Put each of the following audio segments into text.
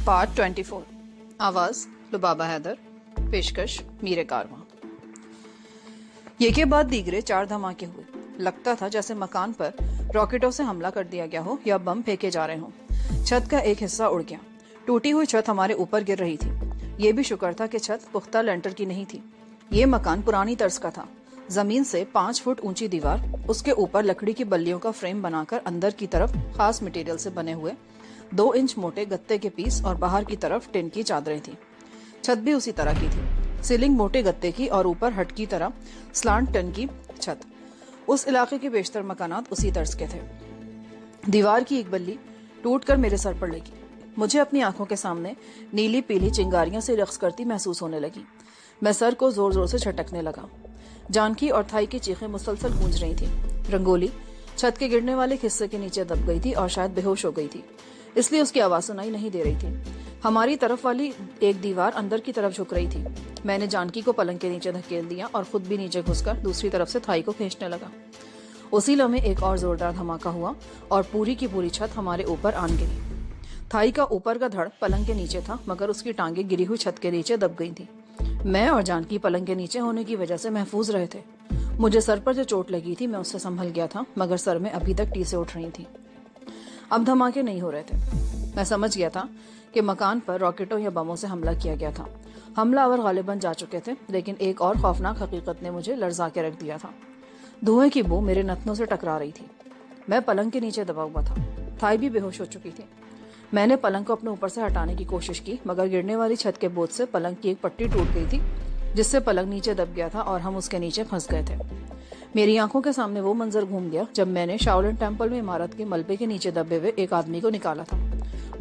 Part 24। आवाज लुबाबा हैदर, पेशकश मीरे कारवां। ये के बाद दीगरे 4 धमाके हुए। लगता था जैसे मकान पर रॉकेटों से हमला कर दिया गया हो या बम फेंके जा रहे हों। छत का एक हिस्सा उड़ गया। टूटी हुई छत हमारे ऊपर गिर रही थी। ये भी शुक्र था कि छत पुख्ता लेंटर की नहीं थी। ये मकान पुरानी तर्ज का था। जमीन से 5 फुट ऊंची दीवार, उसके ऊपर लकड़ी की बल्लियों का फ्रेम बनाकर अंदर की तरफ खास मटेरियल से बने हुए 2 इंच मोटे गत्ते के पीस और बाहर की तरफ टिन की चादरें थी। छत भी उसी तरह की थी। सीलिंग मोटे गत्ते की और ऊपर हट की तरह स्लांट टिन की छत। उस इलाके के बेशतर मकानात उसी तर्ज के थे। दीवार की एक बल्ली टूटकर मेरे सर पर लगी। मुझे अपनी आंखों के सामने नीली पीली चिंगारियों से रक्स करती महसूस होने लगी। मैं सर को जोर जोर से झटकने लगा। जानकी और थाई की चीखें मुसलसल गूंज रही थी। रंगोली छत के गिरने वाले हिस्से के नीचे दब गई थी और शायद बेहोश हो गई थी, इसलिए उसकी आवाज सुनाई नहीं दे रही थी। हमारी तरफ वाली एक दीवार अंदर की तरफ झुक रही थी। मैंने जानकी को पलंग के नीचे धकेल दिया और खुद भी नीचे घुसकर दूसरी तरफ से थाई को खींचने लगा। उसी लम्हे एक और जोरदार धमाका हुआ और पूरी की पूरी छत हमारे ऊपर आन गिरी। थाई का ऊपर का धड़ पलंग के नीचे था, मगर उसकी टांगे गिरी हुई छत के नीचे दब गई थी। मैं और जानकी पलंग के नीचे होने की वजह से महफूज रहे थे। मुझे सर पर जो चोट लगी थी मैं उससे संभल गया था, मगर सर में अभी तक टीसें उठ रही थी। अब धमाके नहीं हो रहे थे। मैं समझ गया था कि मकान पर रॉकेटों या बमों से हमला किया गया था। हमलावर गालिबन जा चुके थे, लेकिन एक और खौफनाक हकीकत ने मुझे लर्जा के रख दिया था। धुएं की बू मेरे नथनों से टकरा रही थी। मैं पलंग के नीचे दबा हुआ था। थाई भी बेहोश हो चुकी थी। मैंने पलंग को अपने ऊपर से हटाने की कोशिश की, मगर गिरने वाली छत के बोझ से पलंग की एक पट्टी टूट गई थी, जिससे पलंग नीचे दब गया था और हम उसके नीचे फंस गए थे। मेरी आंखों के सामने वो मंजर घूम गया जब मैंने शाओलिन टेम्पल में इमारत के मलबे के नीचे दबे हुए एक आदमी को निकाला था।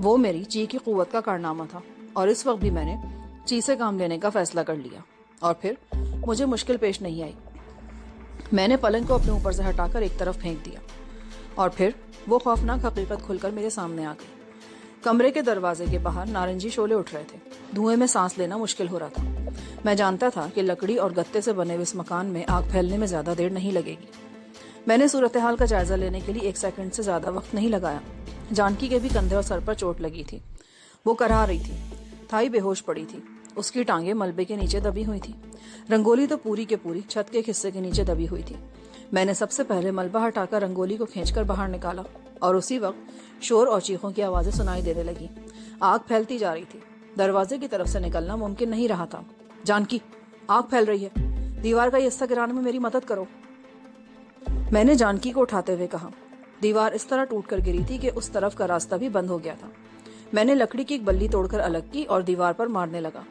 वो मेरी ची की कुव्वत का कारनामा था और इस वक्त भी मैंने ची से काम लेने का फैसला कर लिया। और फिर मुझे मुश्किल पेश नहीं आई। मैंने पलंग को अपने ऊपर से हटाकर एक तरफ फेंक दिया और फिर वो खौफनाक हकीकत खुलकर मेरे सामने आ गई। कमरे के दरवाजे के बाहर नारंगी शोले उठ रहे थे। धुएं में सांस लेना मुश्किल हो रहा था। मैं जानता था कि लकड़ी और गत्ते से बने हुए इस मकान में आग फैलने में ज्यादा देर नहीं लगेगी। मैंने सूरत हाल का जायजा लेने के लिए 1 सेकंड से ज्यादा वक्त नहीं लगाया। जानकी के भी कंधे और सर पर चोट लगी थी। वो करहा रही थी। थाई बेहोश पड़ी थी। उसकी टांगे मलबे के नीचे दबी हुई थी। रंगोली तो पूरी के पूरी छत के हिस्से के नीचे दबी हुई थी। मैंने सबसे पहले मलबा हटाकर रंगोली को खींचकर बाहर निकाला और उसी वक्त शोर और चीखों की आवाजें सुनाई देने लगी। आग फैलती जा रही थी। दरवाजे की तरफ से निकलना मुमकिन नहीं रहा था। जानकी, आग फैल रही है। दीवार का ये हिस्सा गिराने में मेरी मदद करो, मैंने जानकी को उठाते हुए कहा। दीवार इस तरह टूट कर गिरी थी कि उस तरफ का रास्ता भी बंद हो गया था। मैंने लकड़ी की एक बल्ली तोड़कर अलग की और दीवार पर मारने लगा।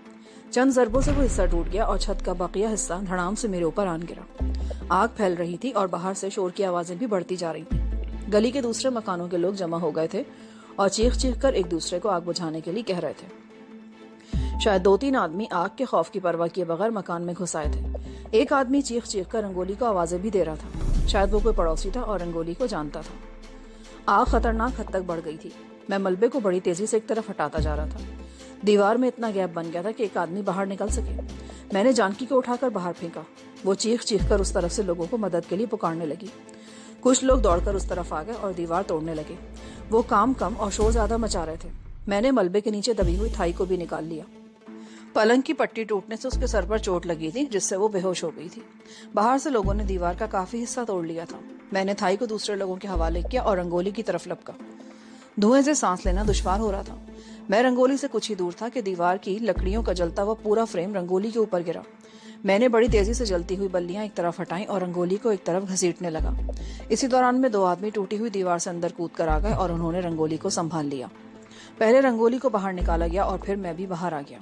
चंद ज़रबों से वो हिस्सा टूट गया और छत का बाकिया हिस्सा धड़ाम से मेरे ऊपर आन गिरा। आग फैल रही थी और बाहर से शोर की आवाजें भी बढ़ती जा रही थी। गली के दूसरे मकानों के लोग जमा हो गए थे और चीख चीख कर एक दूसरे को आग बुझाने के लिए कह रहे थे। शायद 2-3 आदमी आग के खौफ की परवाह किए बगैर मकान में घुस आए थे। एक आदमी चीख चीख कर रंगोली को आवाजें भी दे रहा था। शायद वो कोई पड़ोसी था और रंगोली को जानता था। आग खतरनाक हद तक बढ़ गई थी। मैं मलबे को बड़ी तेजी से एक तरफ हटाता जा रहा था। दीवार में इतना गैप बन गया था कि एक आदमी बाहर निकल सके। मैंने जानकी को उठाकर बाहर फेंका। वो चीख चीख कर उस तरफ से लोगों को मदद के लिए पुकारने लगी। कुछ लोग दौड़कर उस तरफ आ गए और दीवार तोड़ने लगे। वो काम कम और शोर ज्यादा मचा रहे थे। मैंने मलबे के नीचे दबी हुई थाई को भी निकाल लिया। पलंग की पट्टी टूटने से उसके सर पर चोट लगी थी, जिससे वो बेहोश हो गई थी। बाहर से लोगों ने दीवार का काफी हिस्सा तोड़ लिया था। मैंने थाई को दूसरे लोगों के हवाले किया और रंगोली की तरफ लपका। धुएं से सांस लेना दुश्वार हो रहा था। मैं रंगोली से कुछ ही दूर था कि दीवार की लकड़ियों का जलता हुआ पूरा फ्रेम रंगोली के ऊपर गिरा। मैंने बड़ी तेजी से जलती हुई बल्लियां एक तरफ हटाई और रंगोली को एक तरफ घसीटने लगा। इसी दौरान में 2 आदमी टूटी हुई दीवार से अंदर कूद कर आ गए और उन्होंने रंगोली को संभाल लिया। पहले रंगोली को बाहर निकाला गया और फिर मैं भी बाहर आ गया।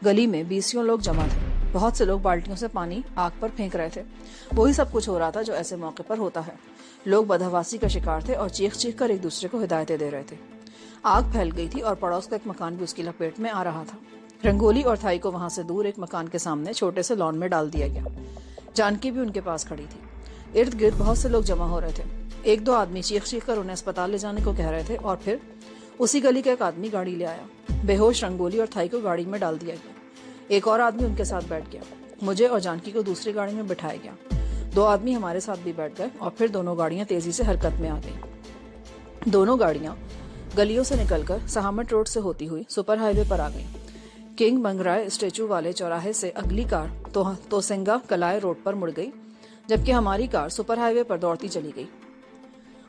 गली में 20 लोग जमा थे। बहुत से लोग बाल्टियों से पानी आग पर फेंक रहे थे। वही सब कुछ हो रहा था जो ऐसे मौके पर होता है। लोग बदहवासी का शिकार थे और चीख चीख कर एक दूसरे को हिदायतें दे रहे थे। आग फैल गई थी और पड़ोस का एक मकान भी उसकी लपेट में आ रहा था। रंगोली और थाई को वहां से दूर एक मकान के सामने छोटे से लॉन में डाल दिया गया। जानकी भी उनके पास खड़ी थी। इर्द गिर्द बहुत से लोग जमा हो रहे थे। 1-2 आदमी चीख चीख कर उन्हें अस्पताल ले जाने को कह रहे थे और फिर उसी गली का एक आदमी गाड़ी ले आया। बेहोश रंगोली और थाई को गाड़ी में डाल दिया गया। एक और आदमी उनके साथ बैठ गया। मुझे और जानकी को दूसरी गाड़ी में बिठाया गया। 2 आदमी हमारे साथ भी बैठ गए और फिर दोनों गाड़ियां तेजी से हरकत में आ गई। दोनों गाड़ियां गलियों से निकलकर सहामट रोड से होती हुई सुपर हाईवे पर आ गई। किंग मंगराय स्टेचू वाले चौराहे से अगली कार तोसिंगा कलाय रोड पर मुड़ गई, जबकि हमारी कार सुपर हाईवे पर दौड़ती चली गई।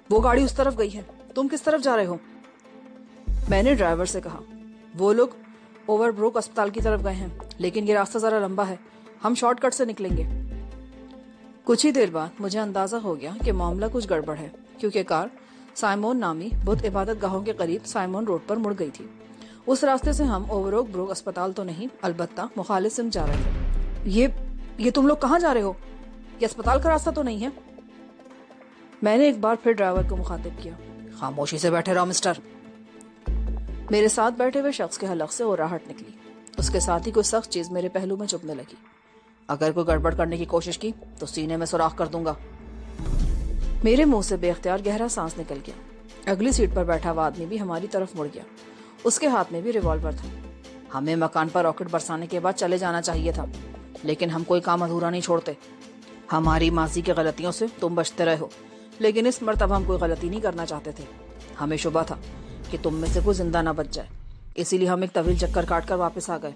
वो गाड़ी उस तरफ गई है, तुम किस तरफ जा रहे हो? मैंने ड्राइवर से कहा। वो लोग ओवरब्रुक अस्पताल की तरफ गए हैं, लेकिन ये रास्ता जरा लंबा है, हम शॉर्टकट से निकलेंगे। कुछ ही देर बाद मुझे अंदाजा हो गया कि मामला कुछ गड़बड़ है, क्योंकि कार साइमोन नामी बुद्ध इबादत गाहों के करीब साइमोन रोड पर मुड़ गई थी। उस रास्ते से हम ओवरब्रुक अस्पताल तो नहीं, अलबत्ता मुखालिफ सिम जा रहे थे। ये तुम लोग कहाँ जा रहे हो? ये अस्पताल का रास्ता तो नहीं है। मैंने एक बार फिर ड्राइवर को मुखातिब किया। खामोशी से बैठे रहो मिस्टर। मेरे साथ बैठे हुए शख्स के हलक से ओराहट निकली। उसके साथ ही कोई सख्त चीज मेरे पहलू में चुभने लगी। अगर कोई गड़बड़ करने की कोशिश की तो सीने में सुराख कर दूंगा। मेरे मुंह से बेख्तियार गहरा सांस निकल गया। अगली सीट पर बैठा हुआ आदमी भी हमारी तरफ मुड़ गया। उसके हाथ में भी रिवॉल्वर था। हमें मकान पर रॉकेट बरसाने के बाद चले जाना चाहिए था, लेकिन हम कोई काम अधूरा नहीं छोड़ते। हमारी माजी की गलतियों से तुम बचते रहे हो, लेकिन इस मर्तबा हम कोई गलती नहीं करना चाहते थे। हमें शुबा था कि तुम में से कोई जिंदा ना बच जाए, इसीलिए हम एक तवील चक्कर काटकर वापस आ गए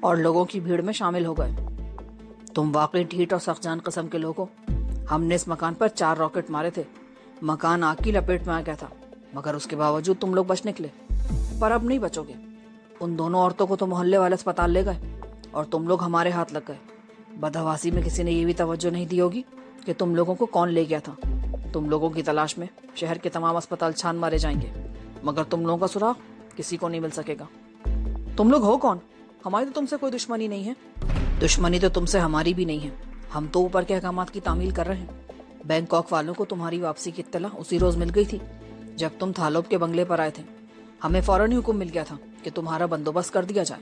और लोगों की भीड़ में शामिल हो गए। तुम वाकई ढीठ और सख्तजान किस्म के लोग हो। हमने इस मकान पर 4 रॉकेट मारे थे। मकान आग की लपेट में आ गया था, मगर उसके बावजूद तुम लोग बच निकले। पर अब नहीं बचोगे। उन दोनों औरतों को तो मोहल्ले वाले अस्पताल ले गए और तुम लोग हमारे हाथ लग गए। बदहवासी में किसी ने ये भी तवज्जो नहीं दी होगी कि तुम लोगों को कौन ले गया था। तुम लोगों की तलाश में शहर के तमाम अस्पताल छान मारे जाएंगे, मगर तुम लोगों का सुराग किसी को नहीं मिल सकेगा। तुम लोग हो कौन? हमारी तो तुमसे कोई दुश्मनी नहीं है। दुश्मनी तो तुमसे हमारी भी नहीं है। हम तो ऊपर के अहकामात की तामील कर रहे हैं। बैंकॉक वालों को तुम्हारी वापसी की इत्तला उसी रोज मिल गई थी जब तुम थालोब के बंगले पर आए थे। हमें फौरन ही हुक्म मिल गया था कि तुम्हारा बंदोबस्त कर दिया जाए।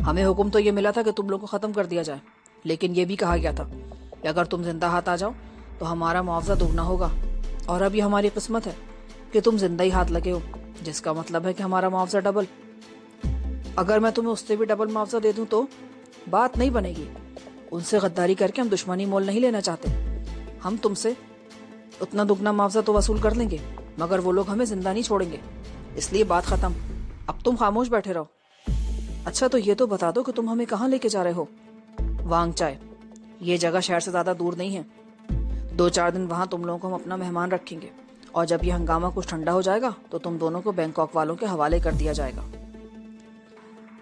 हमें हुक्म तो ये मिला था कि तुम लोग को खत्म कर दिया जाए, लेकिन ये भी कहा गया था कि अगर तुम जिंदा हाथ आ जाओ तो हमारा मुआवजा दुगना होगा। और अब ये हमारी किस्मत है कि तुम जिंदा ही हाथ लगे हो, जिसका मतलब है कि हमारा मुआवजा डबल। अगर मैं तुम्हें उससे भी डबल मुआवजा दे दूं तो बात नहीं बनेगी। उनसे गद्दारी करके हम दुश्मनी मोल नहीं लेना चाहते। हम तुमसे उतना दुगना मुआवजा तो वसूल कर लेंगे, मगर वो लोग हमें जिंदा नहीं छोड़ेंगे। इसलिए बात खत्म। अब तुम खामोश बैठे रहो। अच्छा, तो ये तो बता दो कि तुम हमें कहाँ लेके जा रहे हो? वांगचाय। ये जगह शहर से ज्यादा दूर नहीं है। 2-4 दिन वहां तुम लोगों को हम अपना मेहमान रखेंगे, और जब ये हंगामा कुछ ठंडा हो जाएगा तो तुम दोनों को बैंकॉक वालों के हवाले कर दिया जाएगा।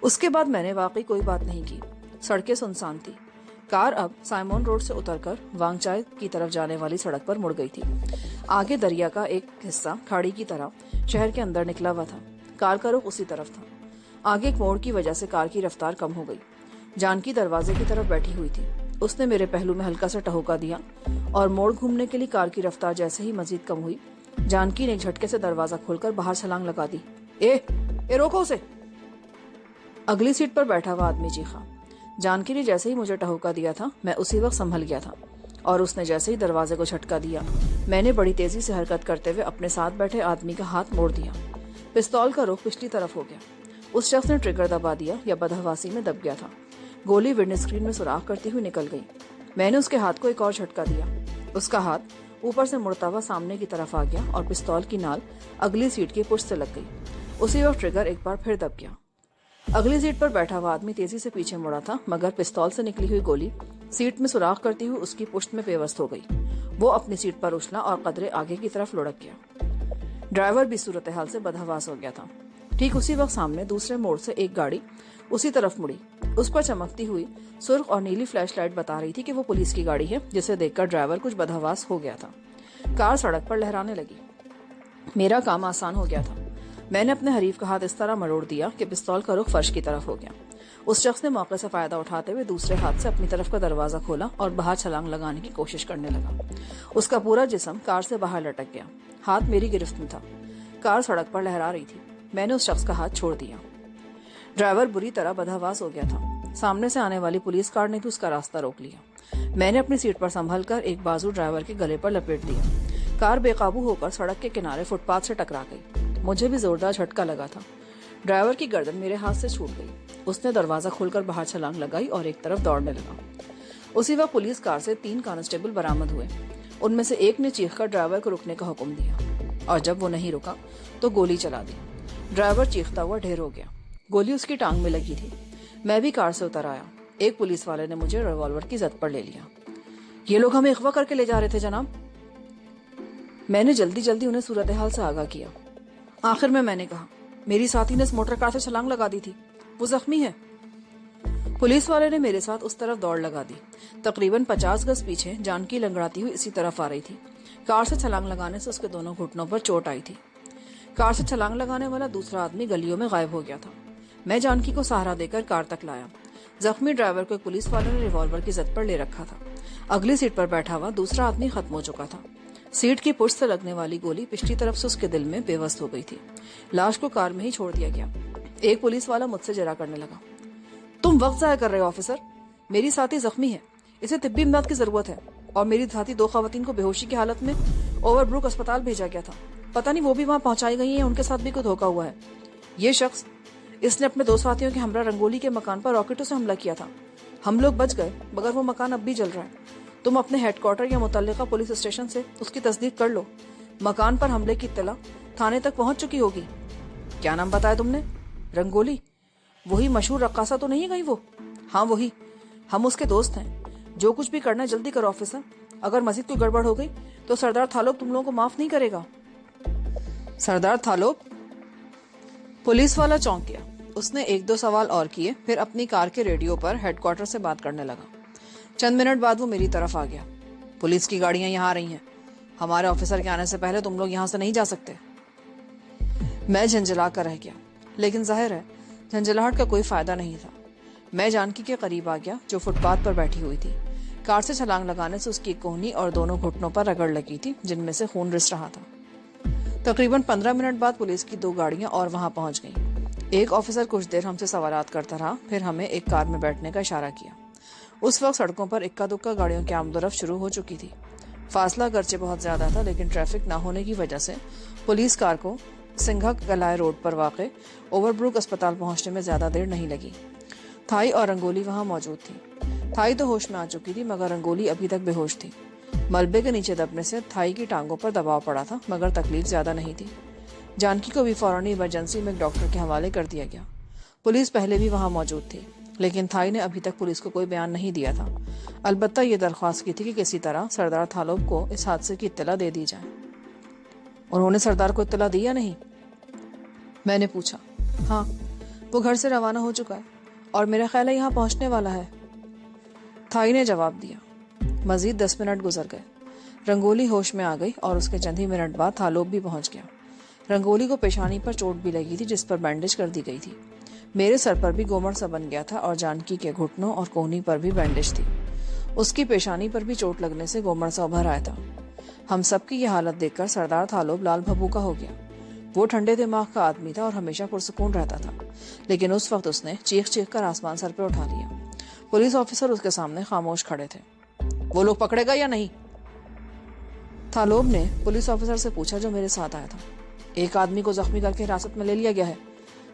उसके बाद मैंने वाकई कोई बात नहीं की। सड़कें सुनसान थी। कार अब साइमोन रोड से उतरकर वांगचाय की तरफ जाने वाली सड़क पर मुड़ गई थी। आगे दरिया का एक हिस्सा खाड़ी की तरह शहर के अंदर निकला हुआ था। कार का रुख उसी तरफ था। आगे एक मोड़ की वजह से कार की रफ्तार कम हो गई। जानकी दरवाजे की तरफ बैठी हुई थी। उसने मेरे पहलू में हल्का सा टहुका दिया और मोड़ घूमने के लिए कार की रफ्तार जैसे ही मजीद कम हुई, जानकी ने एक झटके से दरवाजा खोलकर बाहर छलांग लगा दी। ए रोको उसे! अगली सीट पर बैठा हुआ आदमी चीखा। जानकी ने जैसे ही मुझे टहुका दिया था, मैं उसी वक्त संभल गया था, और उसने जैसे ही दरवाजे को झटका दिया, मैंने बड़ी तेजी से हरकत करते हुए अपने साथ बैठे आदमी का हाथ मोड़ दिया। पिस्तौल का रुख पिछली तरफ हो गया। उस शख्स ने ट्रिगर दबा दिया या बदहवासी में दब गया था। गोली विंड स्क्रीन में सुराख करती हुई निकल गई। मैंने उसके हाथ को एक और झटका दिया। उसका हाथ ऊपर से मुड़ता हुआ सामने की तरफ आ गया और पिस्तौल की नाल अगली सीट की पुश से लग गई। उसी वक्त ट्रिगर एक बार फिर दब गया। अगली सीट पर बैठा हुआ आदमी तेजी से पीछे मुड़ा था, मगर पिस्तौल से निकली हुई गोली सीट में सुराख करती हुई उसकी पुश्त में पेवस्त हो गई। वो अपनी सीट पर उछला और कदरे आगे की तरफ लुढ़क गया। ड्राइवर भी सूरत हाल से बदहवास हो गया था। ठीक उसी वक्त सामने दूसरे मोड़ से एक गाड़ी उसी तरफ मुड़ी। उस पर चमकती हुई सुर्ख और नीली फ्लैश लाइट बता रही थी कि वो पुलिस की गाड़ी है, जिसे देखकर ड्राइवर कुछ बदहवास हो गया था। कार सड़क पर लहराने लगी। मेरा काम आसान हो गया था। मैंने अपने हरीफ का हाथ इस तरह मरोड़ दिया कि पिस्तौल का रुख फर्श की तरफ हो गया। उस शख्स ने मौके से फायदा उठाते हुए दूसरे हाथ से अपनी तरफ का दरवाजा खोला और बाहर छलांग लगाने की कोशिश करने लगा। उसका पूरा जिस्म कार से बाहर लटक गया। हाथ मेरी गिरफ्त में था। कार सड़क पर लहरा रही थी। मैंने उस शख्स का हाथ छोड़ दिया। ड्राइवर बुरी तरह बदहवास हो गया था। सामने से आने वाली पुलिस कार ने भी उसका रास्ता रोक लिया। मैंने अपनी सीट पर संभल कर एक बाजू ड्राइवर के गले पर लपेट दिया। कार बेकाबू होकर सड़क के किनारे फुटपाथ से टकरा गई। मुझे भी जोरदार झटका लगा था। ड्राइवर की गर्दन मेरे हाथ से छूट गई। उसने दरवाजा खोलकर बाहर छलांग लगाई और एक तरफ दौड़ने लगा। उसी वक्त पुलिस कार से 3 कांस्टेबल बरामद हुए। उनमें से एक ने चीखकर ड्राइवर को रुकने का हुक्म दिया, और जब वो नहीं रुका तो गोली चला दी। ड्राइवर चीखता हुआ ढेर हो गया। गोली उसकी टांग में लगी थी। मैं भी कार से उतर आया। एक पुलिस वाले ने मुझे रिवॉल्वर की जद पर ले लिया। ये लोग हमें अगवा करके ले जा रहे थे जनाब। मैंने जल्दी जल्दी उन्हें सूरत हाल से आगाह किया। आखिर में मैंने कहा, मेरी साथी ने इस मोटर कार से छलांग लगा दी थी, वो जख्मी है। पुलिस वाले ने मेरे साथ उस तरफ दौड़ लगा दी। तकरीबन 50 गज पीछे जानकी लंगड़ाती हुई इसी तरफ आ रही थी। कार से छलांग लगाने से उसके दोनों घुटनों पर चोट आई थी। कार से छलांग लगाने वाला दूसरा आदमी गलियों में गायब हो गया था। मैं जानकी को सहारा देकर कार तक लाया। जख्मी ड्राइवर को पुलिस वालों ने रिवॉल्वर की जद पर ले रखा था। अगली सीट पर बैठा हुआ दूसरा आदमी खत्म हो चुका था। सीट की पुष्ट से लगने वाली गोली पिछली तरफ से उसके दिल में बेवस्त हो गई थी। लाश को कार में ही छोड़ दिया गया। एक पुलिस वाला मुझसे जरा करने लगा, तुम वक्त जाया कर रहे हो ऑफिसर, मेरी साथी जख्मी है, इसे तिब्बी इमदाद की जरूरत है और मेरी साथी 2 खवातीन को बेहोशी की हालत में ओवरब्रुक अस्पताल भेजा गया था। पता नहीं वो भी वहां पहुंचाई गई है, उनके साथ भी कुछ धोखा हुआ है। ये शख्स, इसने अपने 2 साथियों के हमरा रंगोली के मकान पर रॉकेटों से हमला किया था। हम लोग बच गए मगर वो मकान अब भी जल रहा है। तुम अपने हेडक्वार्टर या मुतल्लिका पुलिस स्टेशन से उसकी तस्दीक कर लो। मकान पर हमले की इत्तला थाने तक पहुंच चुकी होगी। क्या नाम बताया तुमने? रंगोली? वही मशहूर रक्कासा तो नहीं गई वो? हाँ वही, हम उसके दोस्त हैं। जो कुछ भी करना है जल्दी करो ऑफिसर, अगर मजीद कोई गड़बड़ हो गई तो सरदार थालोब तुम लोगों को माफ नहीं करेगा। सरदार थालोब? पुलिस वाला चौंक गया। उसने 1-2 सवाल और किए, फिर अपनी कार के रेडियो पर हेडक्वार्टर से बात करने लगा। चंद मिनट बाद वो मेरी तरफ आ गया। पुलिस की गाड़ियां यहाँ आ रही हैं, हमारे ऑफिसर के आने से पहले तुम लोग यहाँ से नहीं जा सकते। मैं झंझला कर रह गया, लेकिन जाहिर है झंझलाहट का कोई फायदा नहीं था। मैं जानकी के करीब आ गया जो फुटपाथ पर बैठी हुई थी। कार से छलांग लगाने से उसकी कोहनी और दोनों घुटनों पर रगड़ लगी थी जिनमें से खून रिस रहा था। तकरीबन 15 मिनट बाद पुलिस की 2 गाड़ियां और वहां पहुंच गईं। एक ऑफिसर कुछ देर हमसे सवालात करता रहा, फिर हमें एक कार में बैठने का इशारा किया। उस वक्त सड़कों पर इक्का दुक्का गाड़ियों की आमदोरफ्त शुरू हो चुकी थी। फासला अगरचे बहुत ज्यादा था, लेकिन ट्रैफिक न होने की वजह से पुलिस कार को सिंघा कलाय रोड पर वाक़े ओवरब्रुक अस्पताल पहुंचने में ज्यादा देर नहीं लगी। थाई और रंगोली वहां मौजूद थी। थाई तो होश में आ चुकी थी मगर रंगोली अभी तक बेहोश थी। मलबे के नीचे दबने से थाई की टांगों पर दबाव पड़ा था मगर तकलीफ ज्यादा नहीं थी। जानकी को भी फौरन इमरजेंसी में एक डॉक्टर के हवाले कर दिया गया। पुलिस पहले भी वहां मौजूद थी, लेकिन थाई ने अभी तक पुलिस को कोई बयान नहीं दिया था। अलबत्ता ये दरख्वास्त की थी कि किसी तरह सरदार थालोब को इस हादसे की इत्तला दे दी जाए। उन्होंने सरदार को इत्तला दी या नहीं? मैंने पूछा। हाँ, वो घर से रवाना हो चुका है और मेरा ख्याल है यहाँ पहुंचने वाला है, थाई ने जवाब दिया। मजीद 10 मिनट गुजर गए। रंगोली होश में आ गई और उसके चंद ही मिनट बाद थालोब भी पहुंच गया। रंगोली को पेशानी पर चोट भी लगी थी जिस पर बैंडेज कर दी गई थी। मेरे सर पर भी गोमड़ सा बन गया था और जानकी के घुटनों और कोहनी पर भी बैंडेज थी। उसकी पेशानी पर भी चोट लगने से गोमड़ सा उभर आया था। हम सबकी ये हालत देखकर सरदार थालोब लाल भभूका हो गया। वो ठंडे दिमाग का आदमी था और हमेशा पुरसुकून रहता था, लेकिन उस वक्त उसने चीख चीख कर आसमान सर पे उठा लिया। पुलिस ऑफिसर उसके सामने खामोश खड़े थे। वो लोग पकड़ेगा या नहीं? थालोब ने पुलिस ऑफिसर से पूछा जो मेरे साथ आया था। एक आदमी को जख्मी करके हिरासत में ले लिया गया है,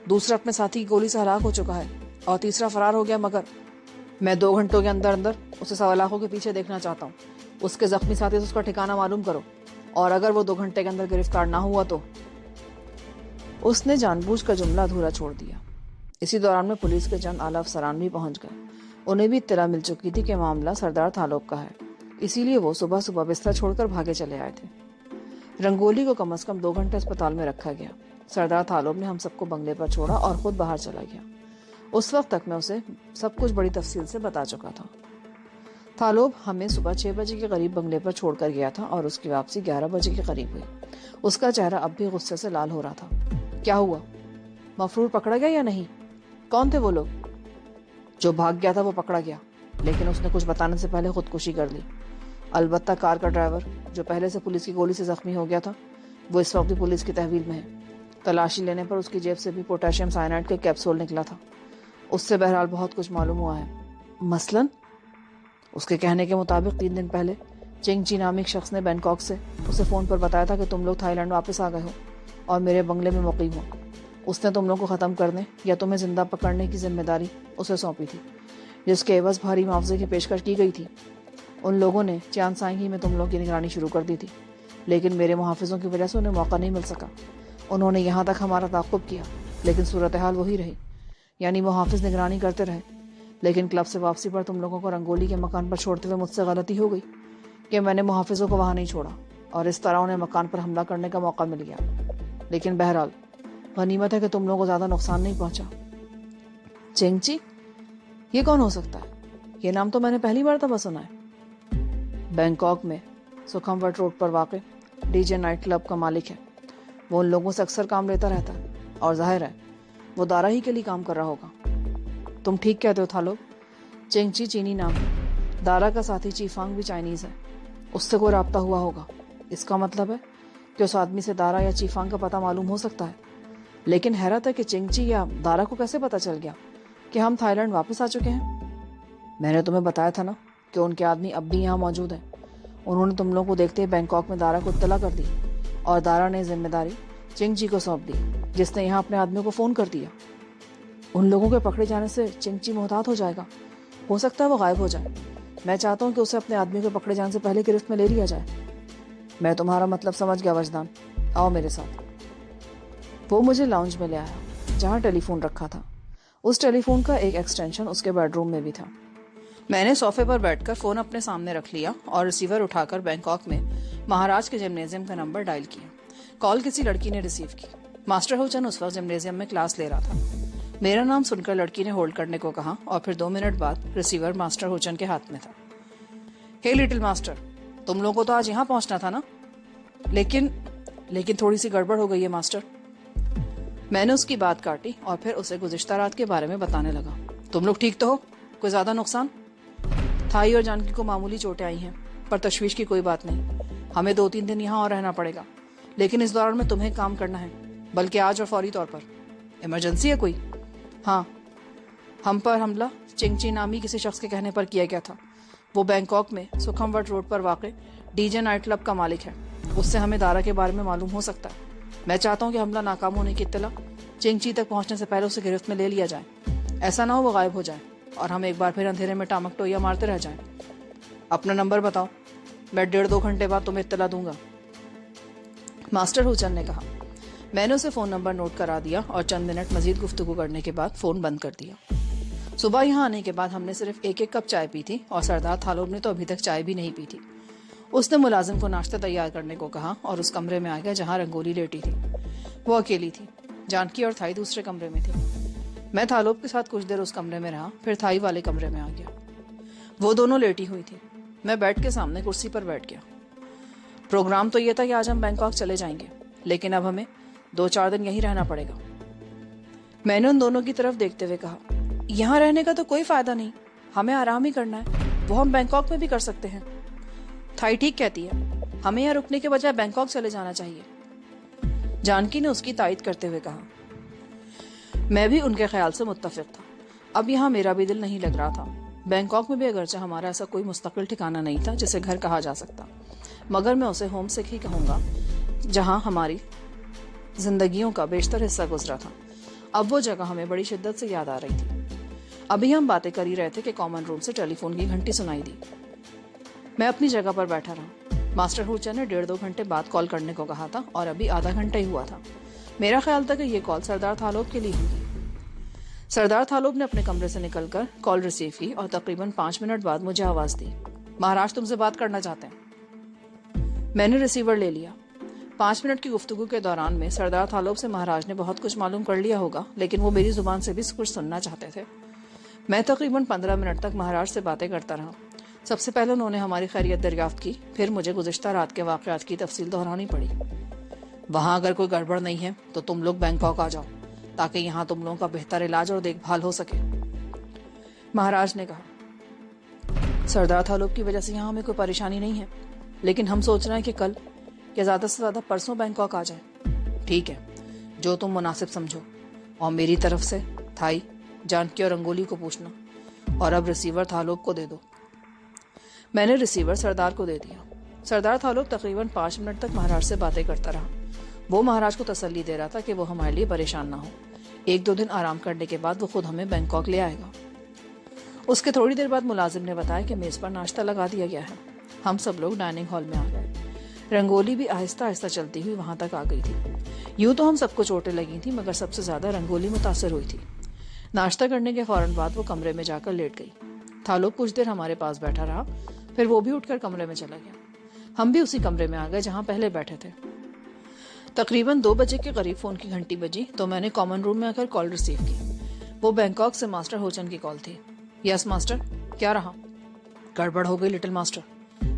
दूसरा अपने साथी की गोली से हलाक हो चुका है और तीसरा फरार हो गया, मगर मैं 2 घंटों के अंदर अंदर उसे सवालाखों के पीछे देखना चाहता हूँ। उसके जख्मी साथी से उसका ठिकाना मालूम करो और अगर वो 2 घंटे के अंदर गिरफ्तार ना हुआ तो। उसने जानबूझकर जुमला अधूरा छोड़ दिया। इसी दौरान में पुलिस के चंद आला अफसरान भी पहुंच गए। उन्हें भी इत्तला मिल चुकी थी कि मामला सरदार थालोब का है, इसीलिए वो सुबह सुबह बिस्तर छोड़कर भागे चले आए थे। रंगोली को कम से कम 2 घंटे अस्पताल में रखा गया। सरदार थालोब ने हम सबको बंगले पर छोड़ा और खुद बाहर चला गया। उस वक्त तक मैं उसे सब कुछ बड़ी तफसील से बता चुका था। थालोब हमें सुबह 6 बजे के करीब बंगले पर छोड़कर गया था और उसकी वापसी 11 बजे के करीब हुई। उसका चेहरा अब भी गुस्से से लाल हो रहा था। क्या हुआ? मफरूर पकड़ा गया या नहीं? कौन थे वो लोग? जो भाग गया था वो पकड़ा गया, लेकिन उसने कुछ बताने से पहले खुदकुशी कर ली। अलबत्ता कार का ड्राइवर जो पहले से पुलिस की गोली से जख्मी हो गया था, वो इस वक्त भी पुलिस की तहवील में है। तलाशी लेने पर उसकी जेब से भी पोटेशियम साइनाइड के कैप्सूल निकला था। उससे बहरहाल बहुत कुछ मालूम हुआ है। मसलन उसके कहने के मुताबिक 3 दिन पहले चिंगची नामी एक शख्स ने बैंकॉक से उसे फोन पर बताया था कि तुम लोग थाईलैंड वापस आ गए हो और मेरे बंगले में मुकीम हो। उसने तुम लोगों को ख़त्म करने या तुम्हें जिंदा पकड़ने की जिम्मेदारी उसे सौंपी थी, जिसके एवज भारी मुआवजे की पेशकश की गई थी। उन लोगों ने चांद साई ही में तुम लोगों की निगरानी शुरू कर दी थी, लेकिन मेरे मुहाफिजों की वजह से उन्हें मौका नहीं मिल सका। انہوں نے یہاں تک ہمارا تعاقب کیا لیکن صورتحال وہی رہی، یعنی محافظ نگرانی کرتے رہے، لیکن کلب سے واپسی پر تم لوگوں کو رنگولی کے مکان پر چھوڑتے ہوئے مجھ سے غلطی ہو گئی کہ میں نے محافظوں کو وہاں نہیں چھوڑا اور اس طرح انہیں مکان پر حملہ کرنے کا موقع مل گیا۔ لیکن بہرحال غنیمت ہے کہ تم لوگوں کو زیادہ نقصان نہیں پہنچا۔ چینگ چی؟ یہ کون ہو سکتا ہے؟ یہ نام تو میں نے پہلی بار دفعہ سنا ہے۔ بینکاک میں سکھم وٹ روڈ پر واقع ڈی جے نائٹ کلب کا مالک ہے۔ وہ ان لوگوں سے اکثر کام لیتا رہتا ہے اور ظاہر ہے وہ دارا ہی کے لیے کام کر رہا ہوگا۔ تم ٹھیک کہتے ہو تھالو، چینگ چی چینی نام ہے۔ دارا کا ساتھی چیفانگ بھی چائنیز ہے، اس سے کوئی رابطہ ہوا ہوگا۔ اس کا مطلب ہے کہ اس آدمی سے دارا یا چیفانگ کا پتہ معلوم ہو سکتا ہے۔ لیکن حیرت ہے کہ چینگ چی یا دارا کو کیسے پتہ چل گیا کہ ہم تھائی لینڈ واپس آ چکے ہیں؟ میں نے تمہیں بتایا تھا نا کہ ان کے آدمی اب بھی یہاں موجود ہیں۔ انہوں نے تم لوگوں کو دیکھتے ہی بینکاک میں دارا کو اطلاع کر دی اور دارا نے ذمہ داری چینگ چی کو سونپ دی، جس نے یہاں اپنے آدمیوں کو فون کر دیا۔ ان لوگوں کے پکڑے جانے سے چینگ چی محتاط ہو جائے گا، ہو سکتا ہے وہ غائب ہو جائے۔ میں چاہتا ہوں کہ اسے اپنے آدمیوں کے پکڑے جانے سے پہلے گرفت میں لے لیا جائے۔ میں تمہارا مطلب سمجھ گیا وجدان، آؤ میرے ساتھ۔ وہ مجھے لاؤنج میں لے آیا جہاں ٹیلی فون رکھا تھا۔ اس ٹیلی فون کا ایک ایکسٹینشن اس کے بیڈ روم میں بھی تھا۔ میں نے صوفے پر بیٹھ کر فون اپنے سامنے رکھ لیا اور ریسیور اٹھا کر بینکاک میں مہاراج کے جمنیزیم کا نمبر ڈائل کیا۔ کال کسی لڑکی نے ریسیو کی۔ ماسٹر ہوچن اس وقت جمنیزیم میں کلاس لے رہا تھا۔ میرا نام سن کر لڑکی نے ہولڈ کرنے کو کہا اور پھر 2 منٹ بعد ریسیور ماسٹر ہوچن کے ہاتھ میں تھا۔ ہے لٹل ماسٹر، تم لوگوں کو تو آج یہاں پہنچنا تھا نا؟ لیکن تھوڑی سی گڑبڑ ہو گئی ہے ماسٹر۔ میں نے اس کی بات کاٹی اور پھر اسے گزشتہ رات کے بارے میں بتانے لگا۔ تم لوگ ٹھیک تو ہو؟ کوئی زیادہ نقصان؟ تھائی اور جانکی کو معمولی چوٹیں آئی ہیں، پر تشویش کی کوئی بات نہیں۔ ہمیں 2-3 دن یہاں اور رہنا پڑے گا، لیکن اس دوران میں تمہیں کام کرنا ہے، بلکہ آج اور فوری طور پر۔ ایمرجنسی ہے کوئی؟ ہاں، ہم پر حملہ چینگ چی نامی کسی شخص کے کہنے پر کیا گیا تھا۔ وہ بینکاک میں سکھم وٹ روڈ پر واقع ڈی جے نائٹ کلب کا مالک ہے۔ اس سے ہمیں دارا کے بارے میں معلوم ہو سکتا ہے۔ میں چاہتا ہوں کہ حملہ ناکام ہونے کی اطلاع چینگ چی تک پہنچنے سے پہلے اسے گرفت میں لے لیا جائے۔ ایسا نہ ہو وہ غائب ہو جائے اور ہم ایک بار پھر اندھیرے میں ٹامک ٹوئیا مارتے رہ جائیں۔ اپنا نمبر بتاؤ، میں 1.5-2 گھنٹے بعد تمہیں اطلاع دوں گا، ماسٹر ہوچن نے کہا۔ میں نے اسے فون نمبر نوٹ کرا دیا اور چند منٹ مزید گفتگو کرنے کے بعد فون بند کر دیا۔ صبح یہاں آنے کے بعد ہم نے صرف 1 کپ چائے پی تھی اور سردار تھالوب نے تو ابھی تک چائے بھی نہیں پی تھی۔ اس نے ملازم کو ناشتہ تیار کرنے کو کہا اور اس کمرے میں آ گیا جہاں رنگولی لیٹی تھی۔ وہ اکیلی تھی، جانکی اور تھائی دوسرے کمرے میں تھی۔ میں تھالوب کے ساتھ کچھ دیر اس کمرے میں رہا، پھر تھائی والے کمرے میں آ گیا۔ وہ دونوں لیٹی ہوئی تھی۔ میں بیٹھ کے سامنے کرسی پر بیٹھ گیا۔ پروگرام تو یہ تھا کہ آج ہم بینکاک چلے جائیں گے، لیکن اب ہمیں 2-4 دن یہیں رہنا پڑے گا۔ میں نے ان دونوں کی طرف دیکھتے ہوئے کہا، یہاں رہنے کا تو کوئی فائدہ نہیں، ہمیں آرام ہی کرنا ہے، وہ ہم بینکاک میں بھی کر سکتے ہیں۔ تھائی ٹھیک کہتی ہے، ہمیں یہاں رکنے کے بجائے بینکاک چلے جانا چاہیے، جانکی نے اس کی تائید کرتے ہوئے کہا۔ میں بھی ان کے خیال سے متفق تھا۔ اب یہاں میرا بھی دل نہیں لگ رہا تھا۔ بینکاک میں بھی اگرچہ ہمارا ایسا کوئی مستقل ٹھکانہ نہیں تھا جسے گھر کہا جا سکتا، مگر میں اسے ہوم سک ہی کہوں گا، جہاں ہماری زندگیوں کا بیشتر حصہ گزرا تھا۔ اب وہ جگہ ہمیں بڑی شدت سے یاد آ رہی تھی۔ ابھی ہم باتیں کر ہی رہے تھے کہ کامن روم سے ٹیلی فون کی گھنٹی سنائی دی۔ میں اپنی جگہ پر بیٹھا رہا۔ ماسٹر ہوچن نے 1.5-2 گھنٹے بعد کال کرنے کو کہا تھا اور ابھی آدھا گھنٹہ ہی ہوا تھا۔ میرا خیال تھا کہ یہ کال سردار تھالوب کے لیے ہوگی۔ سردار تھالوب نے اپنے کمرے سے نکل کر کال ریسیو کی اور تقریباً 5 منٹ بعد مجھے آواز دی، مہاراج تم سے بات کرنا چاہتے ہیں۔ میں نے ریسیور لے لیا۔ 5 منٹ کی گفتگو کے دوران میں سردار تھالوب سے مہاراج نے بہت کچھ معلوم کر لیا ہوگا، لیکن وہ میری زبان سے بھی کچھ سننا چاہتے تھے۔ میں تقریباً 15 منٹ تک مہاراج سے باتیں کرتا رہا۔ سب سے پہلے انہوں نے ہماری خیریت دریافت کی، پھر مجھے گزشتہ رات کے واقعات کی تفصیل دہرانی پڑی۔ وہاں اگر کوئی گڑبڑ نہیں ہے تو تم لوگ بینکاک آ جاؤ تاکہ یہاں تم لوگوں کا بہتر علاج اور دیکھ بھال ہو سکے، مہاراج نے کہا۔ سردار تھالوب کی وجہ سے یہاں ہمیں کوئی پریشانی نہیں ہے، لیکن ہم سوچ رہے ہیں کہ کل یا زیادہ سے زیادہ پرسوں بینکاک آ جائے۔ ٹھیک ہے، جو تم مناسب سمجھو، اور میری طرف سے تھائی، جانکی اور رنگولی کو پوچھنا، اور اب ریسیور تھالوب کو دے دو۔ میں نے ریسیور سردار کو دے دیا۔ سردار تھالوب تقریباً 5 منٹ تک مہاراج سے باتیں کرتا رہا۔ وہ مہاراج کو تسلی دے رہا تھا کہ وہ ہمارے لیے پریشان نہ ہو، 1-2 دن آرام کرنے کے بعد وہ خود ہمیں بینکاک لے آئے گا۔ اس کے تھوڑی دیر بعد ملازم نے بتایا کہ میز پر ناشتہ لگا دیا گیا ہے۔ ہم سب لوگ ڈائننگ ہال میں آ گئے۔ رنگولی بھی آہستہ آہستہ چلتی ہوئی وہاں تک آ گئی تھی۔ यूं तो हम सबको चोटें लगी थी, मगर सबसे ज्यादा रंगोली मुतासर हुई थी। नाश्ता करने के फौरन बाद वो कमरे में जाकर लेट गई। थालोब कुछ देर हमारे पास बैठा रहा, फिर वो भी उठकर कमरे में चला गया। हम भी उसी कमरे में आ गए जहां पहले बैठे थे। तकरीबन 2 बजे के करीब फोन की घंटी बजी तो मैंने कॉमन रूम में आकर कॉल रिसीव की। वो बैंकॉक से मास्टर होचन की कॉल थी। यस मास्टर, क्या रहा? गड़बड़ हो गई लिटिल मास्टर।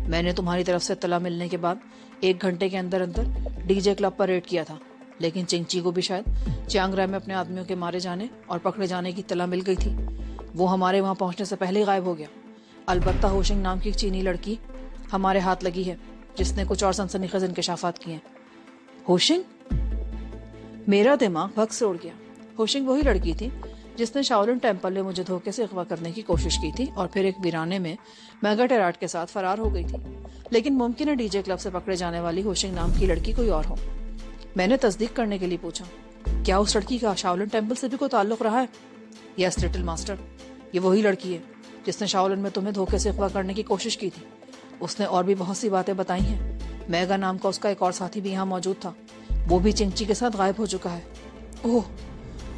मैंने तुम्हारी तरफ से इत्तला मिलने के बाद 1 घंटे के अंदर अंदर डीजे क्लब पर रेड किया था, लेकिन चिंगची को भी शायद चियांग राय में अपने आदमियों के मारे जाने और पकड़े जाने की इत्तला मिल गई थी। वो हमारे वहां पहुंचने से पहले ही गायब हो गया। अलबत्ता होशिंग नाम की एक चीनी लड़की हमारे हाथ लगी है, जिसने कुछ और सनसनीखेज इंकशाफात किए हैं। होशिंग? मेरा दिमाग भग से उड़ गया। होशिंग वही लड़की थी जिसने शाओलिन टेम्पल में मुझे धोखे से अगवा करने की कोशिश की थी और फिर एक वीराने में मेगा टेराट के साथ फरार हो गई थी। लेकिन मुमकिन है डीजे क्लब से पकड़े जाने वाली होशिंग नाम की लड़की कोई और हो। मैंने तस्दीक करने के लिए पूछा, क्या उस लड़की का शाओलिन टेम्पल से भी कोई ताल्लुक रहा है? यस लिटिल मास्टर, ये वही लड़की है जिसने शाओलिन में तुम्हें धोखे से अगवा करने की कोशिश की थी। उसने और भी बहुत सी बातें बताई हैं। मेगा नाम का उसका एक और साथी भी यहाँ मौजूद था, वो भी चिंगची के साथ गायब हो चुका है। ओह,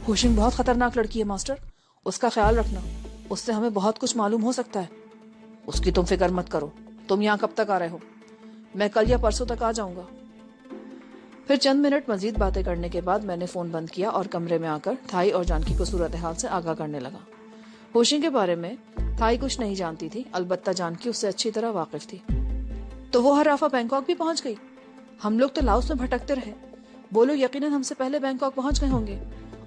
होशिंग बहुत खतरनाक लड़की है मास्टर, उसका ख्याल रखना, उससे हमें बहुत कुछ मालूम हो सकता है। उसकी तुम फिक्र मत करो। तुम यहाँ कब तक आ रहे हो? मैं कल या परसों तक आ जाऊंगा। फिर चंद मिनट मजीद बातें करने के बाद मैंने फोन बंद किया और कमरे में आकर थाई और जानकी को सूरत हाल से आगाह करने लगा। होशिंग के बारे में थाई कुछ नहीं जानती थी, अलबत्ता जानकी उससे अच्छी तरह वाकिफ थी। तो वो हराफा बैंकॉक भी पहुंच गई। हम लोग तो लाओस में भटकते रहे। वो लोग यकीनन हमसे पहले बैंकॉक पहुंच गए होंगे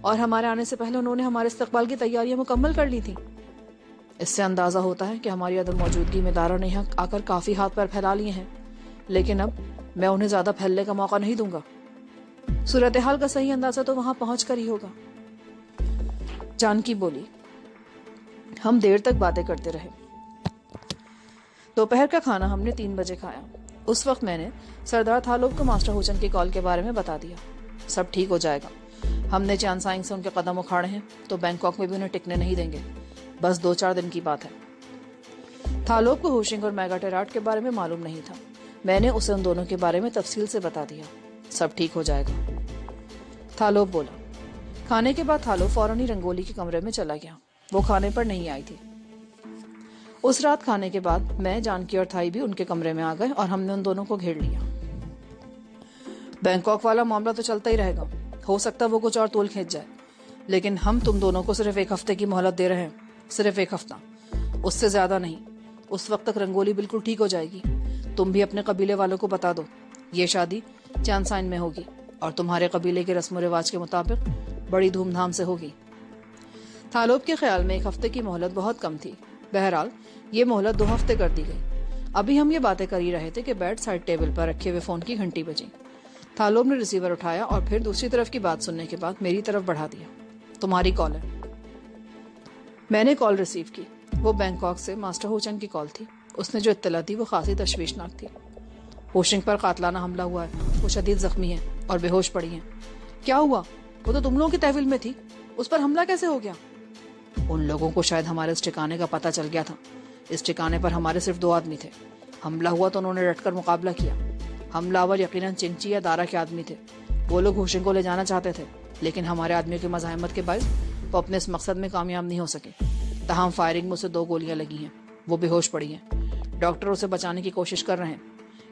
और हमारे आने से पहले उन्होंने हमारे इस्तकबाल की तैयारियां मुकम्मल कर ली थी। इससे अंदाजा होता है कि हमारी अदम मौजूदगी में दारा ने यहाँ आकर काफी हाथ पैर फैला लिए हैं, लेकिन अब मैं उन्हें ज्यादा फैलने का मौका नहीं दूंगा। सूरत हाल का सही अंदाजा तो वहां पहुंच कर ही होगा। जानकी बोली। हम देर तक बातें करते रहे। दोपहर का खाना हमने 3 बजे खाया। उस वक्त मैंने सरदार थालोब को मास्टर होचन की कॉल के बारे में बता दिया। सब ठीक हो जाएगा। हमने चांसाइंग से उनके कदम उखाड़े हैं तो बैंकॉक में भी उन्हें टिकने नहीं देंगे। बस 2-4 दिन की बात है। थालोब को होशिंग और मेगा टेराट के बारे में मालूम नहीं था। मैंने उसे उन दोनों के बारे में तफसील से बता दिया। सब ठीक हो जाएगा। थालोब बोला। खाने के बाद थालोब फौरन ही रंगोली के कमरे में चला गया। वो खाने पर नहीं आई थी। उस रात खाने के बाद मैं, जानकी और थाई भी उनके कमरे में आ गए और हमने उन दोनों को घेर लिया। बैंकॉक वाला मामला तो चलता ही रहेगा। हो सकता वो कुछ और तोल खींच जाए, लेकिन हम तुम दोनों को सिर्फ 1 हफ्ते की मोहलत दे रहे हैं। सिर्फ 1 हफ्ता, उससे ज्यादा नहीं। उस वक्त तक रंगोली बिल्कुल ठीक हो जाएगी। तुम भी अपने कबीले वालों को बता दो, ये शादी चांसाइन में होगी और तुम्हारे कबीले के रस्म रिवाज के मुताबिक बड़ी धूमधाम से होगी। थालोब के ख्याल में 1 हफ्ते की मोहलत बहुत कम थी। बहरहाल ये मोहलत 2 हफ्ते कर दी गई। अभी हम ये बातें कर ही रहे थे कि बेड साइड टेबल पर रखे हुए फोन की घंटी बजी। थालोब ने रिसीवर उठाया और फिर दूसरी तरफ की बात सुनने के बाद मेरी तरफ बढ़ा दिया। तुम्हारी कॉल है। मैंने कॉल रिसीव की। वो बैंकॉक से मास्टर होचन की कॉल थी। उसने जो इत्तला दी वो खासी तशवीशनाक थी। होशिंग पर कातलाना हमला हुआ है। वो शदीद जख्मी है और बेहोश पड़ी है। क्या हुआ? वो तो तुम लोगों की तहवील में थी। उस पर हमला कैसे हो गया? उन लोगों को शायद हमारे इस ठिकाने का पता चल गया था। इस ठिकाने पर हमारे सिर्फ 2 आदमी थे। हमला हुआ तो उन्होंने डटकर मुकाबला किया। हमलावर यकीनन चिंगची या दारा के आदमी थे। वो लोग होशिंग को ले जाना चाहते थे, लेकिन हमारे आदमियों की मज़ाहमत के बायस वो अपने इस मकसद में कामयाब नहीं हो सके। तमाम फायरिंग में उसे 2 गोलियां लगी हैं। वो बेहोश पड़ी हैं। डॉक्टर उसे बचाने की कोशिश कर रहे हैं।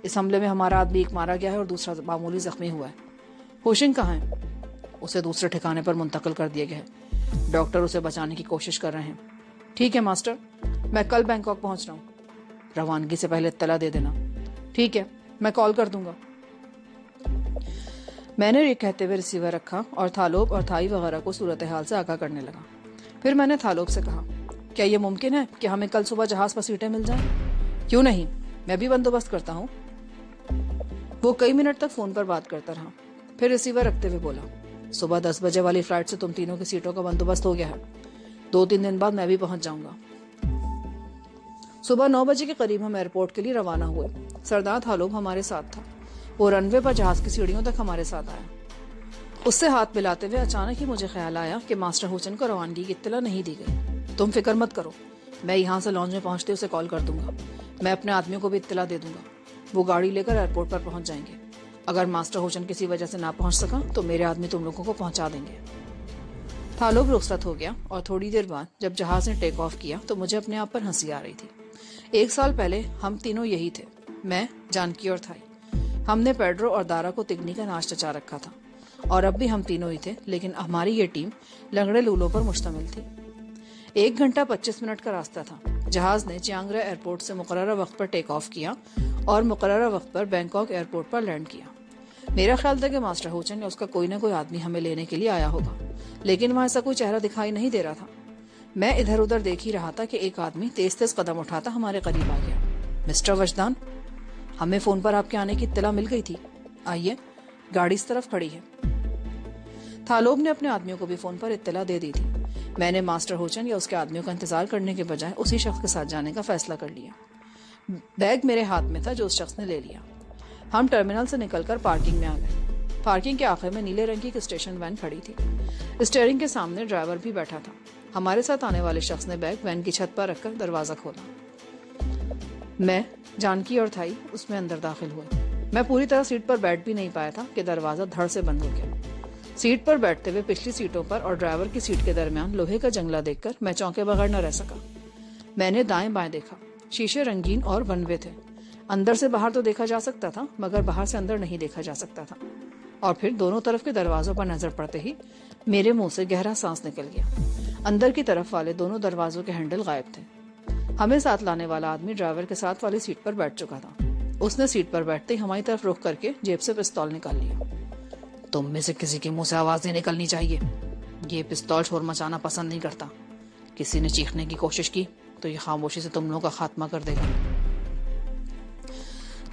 इस हमले में हमारा आदमी एक मारा गया है और दूसरा मामूली जख्मी हुआ है। होशिंग कहाँ है? उसे दूसरे ठिकाने पर मुंतकिल कर दिया गया है। डॉक्टर उसे बचाने की कोशिश कर रहे हैं। ठीक है मास्टर, मैं कल बैंकॉक पहुंच रहा हूँ। रवानगी से पहले इत्तला दे देना। ठीक है, मैं कॉल कर दूंगा। मैंने ये कहते हुए रिसीवर रखा और थालोब और थाई वगैरह को सूरत हाल से आगाह करने लगा। फिर मैंने थालोब से कहा, क्या ये मुमकिन है कि हमें कल सुबह जहाज पर सीटें मिल जाएं? क्यों नहीं, मैं भी बंदोबस्त करता हूँ। वो कई मिनट तक फोन पर बात करता रहा। फिर रिसीवर रखते हुए बोला, सुबह 10 बजे वाली फ्लाइट से तुम तीनों की सीटों का बंदोबस्त हो गया है। 2-3 दिन बाद मैं भी पहुंच जाऊंगा। सुबह 9 बजे के करीब हम एयरपोर्ट के लिए रवाना हुए। सरदार थालोब हमारे साथ था। वो रनवे पर जहाज की सीढ़ियों तक हमारे साथ आया। उससे हाथ मिलाते हुए अचानक ही मुझे ख्याल आया कि मास्टर होचन को रवानगी की इत्तला नहीं दी गई। तुम फिक्र मत करो, मैं यहाँ से लॉन्च में पहुंचते उसे कॉल कर दूंगा। मैं अपने आदमियों को भी इत्तला दे दूंगा। वो गाड़ी लेकर एयरपोर्ट पर पहुंच जाएंगे। अगर मास्टर होचन किसी वजह से ना पहुंच सका तो मेरे आदमी तुम लोगों को पहुंचा देंगे। थालोब रुखसत हो गया और थोड़ी देर बाद जब जहाज ने टेक ऑफ किया तो मुझे अपने आप पर हंसी आ रही थी। 1 साल पहले हम तीनों यही थे, मैं, जानकी और थाई। हमने पेड्रो और दारा को तिगनी का नाच चचा रखा था और अब भी हम तीनों ही थे, लेकिन हमारी ये टीम लंगड़े लूलों पर मुश्तमिल थी। 1 घंटा 25 मिनट का रास्ता था। जहाज ने चियांग राय एयरपोर्ट से मुकर्ररा वक्त पर टेक ऑफ किया और मुकर्ररा वक्त पर बैंकॉक एयरपोर्ट पर लैंड किया। मेरा ख्याल था कि मास्टर होचन या उसका कोई ना कोई आदमी हमें लेने के लिए आया होगा, लेकिन वहां ऐसा कोई चेहरा दिखाई नहीं दे रहा था। मैं इधर उधर देख ही रहा था कि एक आदमी तेज तेज कदम उठाता हमारे करीब आ गया। मिस्टर वजदान, हमें फोन पर आपके आने की इत्तला मिल गई थी, आइए, गाड़ी इस तरफ खड़ी है। थालोब ने अपने आदमियों को भी फोन पर इत्तला दे दी थी। मैंने मास्टर होचन या उसके आदमियों का इंतजार करने के बजाय उसी शख्स के साथ जाने का फैसला कर लिया। बैग मेरे हाथ में था जो उस शख्स ने ले लिया। हम टर्मिनल से निकलकर पार्किंग में आ गए। पार्किंग के आखिर में नीले रंग की एक स्टेशन वैन खड़ी थी। स्टीयरिंग के सामने ड्राइवर भी बैठा था। हमारे साथ आने वाले शख्स ने बैग वैन की छत पर रखकर दरवाजा खोला। मैं, जानकी और थाई उसमें अंदर दाखिल हुए। मैं पूरी तरह सीट पर बैठ भी नहीं पाया था कि दरवाजा धड़ से बंद हो गया। सीट पर बैठते हुए पिछली सीटों पर और ड्राइवर की सीट के दरमियान लोहे का जंगला देखकर मैं चौंके बगैर न रह सका। मैंने दाएं बाएं देखा। शीशे रंगीन और बनवे थे। अंदर से बाहर तो देखा जा सकता था, मगर बाहर से अंदर नहीं देखा जा सकता था। और फिर दोनों तरफ के दरवाजों पर नजर पड़ते ही मेरे मुंह से गहरा सांस निकल गया। अंदर की तरफ वाले दोनों दरवाजों के हैंडल गायब थे। हमें साथ लाने वाला आदमी ड्राइवर के साथ वाली सीट पर बैठ चुका था। उसने सीट पर बैठते ही हमारी तरफ रुख करके जेब से पिस्तौल निकाल लिया। तुम में से किसी के मुंह से आवाज नहीं निकलनी चाहिए। ये पिस्तौल शोर मचाना पसंद नहीं करता। किसी ने चीखने की कोशिश की तो ये खामोशी से तुम लोगों का खात्मा कर देगा।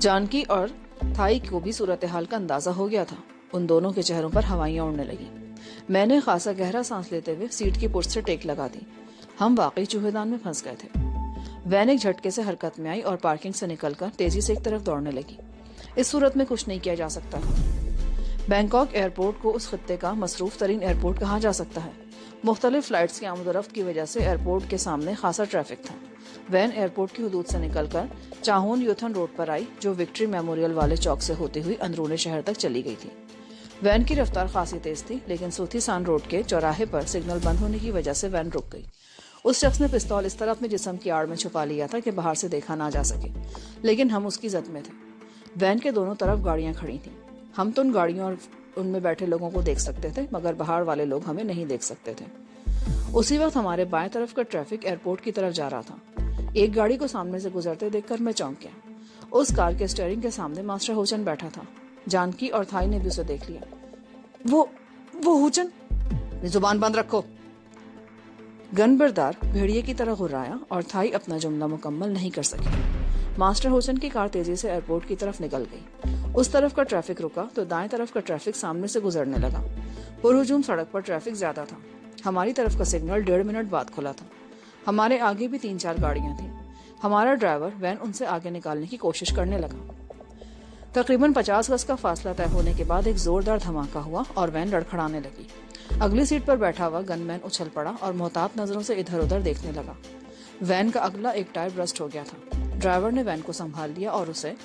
जानकी और थाई को भी सूरत हाल का अंदाजा हो गया था। उन दोनों के चेहरों पर हवाइयां उड़ने लगी। मैंने खासा गहरा सांस लेते हुए सीट की पुर्श से टेक लगा दी। हम वाकई चूहेदान में फंस गए थे। वैन एक झटके से हरकत में आई और पार्किंग से निकलकर तेजी से एक तरफ दौड़ने लगी। इस सूरत में कुछ नहीं किया जा सकता था। बैंकॉक एयरपोर्ट को उस खत्ते का मसरूफ तरीन एयरपोर्ट कहा जा सकता है। मुख्तलिफ फ्लाइट्स की आमदोरफ्त की वजह से एयरपोर्ट के सामने खासा ट्रैफिक था। वैन एयरपोर्ट की हदूद से निकलकर चाहून यूथन रोड पर आई, जो विक्ट्री मेमोरियल वाले चौक से होती हुई अंदरूनी शहर तक चली गई थी। वैन की रफ्तार खासी तेज थी, लेकिन सूथीसान रोड के चौराहे पर सिग्नल बंद होने की वजह से वैन रुक गई। उस शख्स ने पिस्तौल इस तरह अपने जिस्म की आड़ में छुपा लिया था कि बाहर से देखा ना जा सके, लेकिन हम उसकी जद में थे। वैन के दोनों तरफ गाड़ियां खड़ी थीं। हम तो उन गाड़ियों और उनमें बैठे लोगों को देख सकते थे, मगर बाहर वाले लोग हमें नहीं देख सकते थे। उसी वक्त हमारे बाएं तरफ का ट्रैफिक एयरपोर्ट की तरफ जा रहा था। एक गाड़ी को सामने से गुजरते देखकर मैं चौंक गया। उस कार के स्टीयरिंग के सामने मास्टर होचन बैठा था। जानकी और थाई ने भी उसे देख लिया। वो होचन, जुबान बंद रखो। गनबरदार भेड़िए की तरह गुर्राया और थाई अपना जुमला मुकम्मल नहीं कर सकी। मास्टर होचन की कार तेजी से एयरपोर्ट की तरफ निकल गई। उस तरफ का ट्रैफिक रुका तो दाएं तरफ का ट्रैफिक सामने से गुजरने लगा। पुरहुजूम सड़क पर ट्रैफिक ज्यादा था। हमारी तरफ का सिग्नल 1.5 मिनट बाद खुला था। हमारे आगे भी 3-4 गाड़ियां थीं। हमारा ड्राइवर वैन उनसे आगे निकालने की कोशिश करने लगा। तकरीबन 50 गज का फासला तय होने के बाद एक जोरदार धमाका हुआ और वैन लड़खड़ाने लगी। अगली सीट पर बैठा हुआ गनमैन उछल पड़ा और मोहतात नजरों से इधर उधर देखने लगा। वैन का अगला एक टायर ब्रस्ट हो गया था। ड्राइवर ने वैन को संभाल लिया और उसे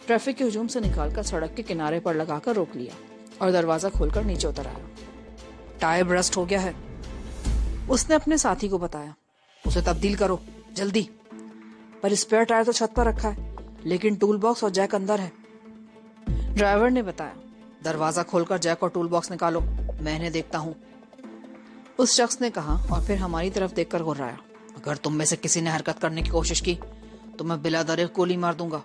ट्रैफिक के हुजूम से निकालकर सड़क के किनारे पर लगाकर रोक लिया और दरवाजा खोलकर नीचे उतर आया। टायर ब्रस्ट हो गया है, उसने अपने साथी को बताया। उसे तब्दील करो जल्दी। पर स्पेयर टायर तो छत पर रखा है, लेकिन टूल बॉक्स और जैक अंदर है, ड्राइवर ने बताया। दरवाजा खोलकर जैक और टूल बॉक्स निकालो, मैं इन्हें देखता हूँ, उस शख्स ने कहा और फिर हमारी तरफ देखकर गुर्राया। अगर तुम में से किसी ने हरकत करने की कोशिश की तो मैं बिला दरिक गोली मार दूंगा।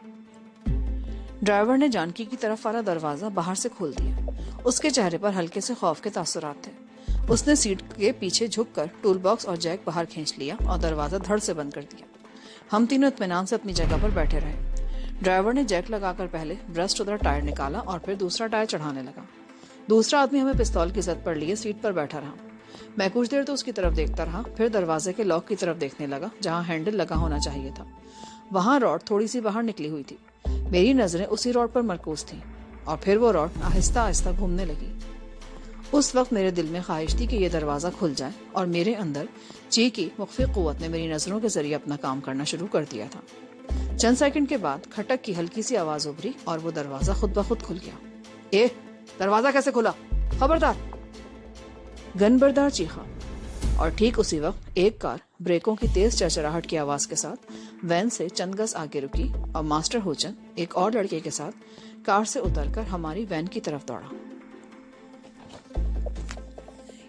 ड्राइवर ने जानकी की तरफ वाला दरवाजा बाहर से खोल दिया। उसके चेहरे पर हल्के से खौफ के तासुरात थे। उसने सीट के पीछे झुककर टूल बॉक्स और जैक बाहर खींच लिया और दरवाजा धड़ से बंद कर दिया। हम तीनों इत्मीनान से अपनी जगह पर बैठे रहे। ड्राइवर ने जैक लगाकर पहले ब्रस्ट उधर टायर निकाला और फिर दूसरा टायर चढ़ाने लगा। दूसरा आदमी हमें पिस्तौल की जद पर लिए सीट पर बैठा रहा। मैं कुछ देर तो उसकी तरफ देखता रहा, फिर दरवाजे के लॉक की तरफ देखने लगा जहां हैंडल लगा होना चाहिए था। वहां रॉड थोड़ी सी बाहर निकली हुई थी। मेरी नजरें उसी रॉड पर मरकूज थीं और फिर वो रॉड आहिस्ता आहिस्ता घूमने लगी। उस वक्त मेरे दिल में ख्वाहिश थी कि यह दरवाजा खुल जाए और मेरे अंदर ची की मुख्फी कुव्वत ने मेरी नजरों के जरिए अपना काम करना शुरू कर दिया था। चंद सेकंड के बाद खटक की हल्की सी आवाज उभरी और वो दरवाजा खुद ब खुद खुल गया। اے دروازہ کیسے کھلا؟ خبردار! گن بردار چیخا اور ٹھیک اسی وقت ایک کار بریکوں کی تیز چرچراہٹ کی آواز کے ساتھ وین سے چند گز آگے رکی اور ماسٹر ہوچن ایک اور لڑکے کے ساتھ کار سے اتر کر ہماری وین کی طرف دوڑا۔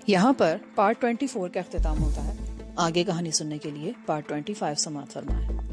یہاں پر پارٹ 24 کا اختتام ہوتا ہے۔ آگے کہانی سننے کے لیے پارٹ 25 سماعت فرمائیں۔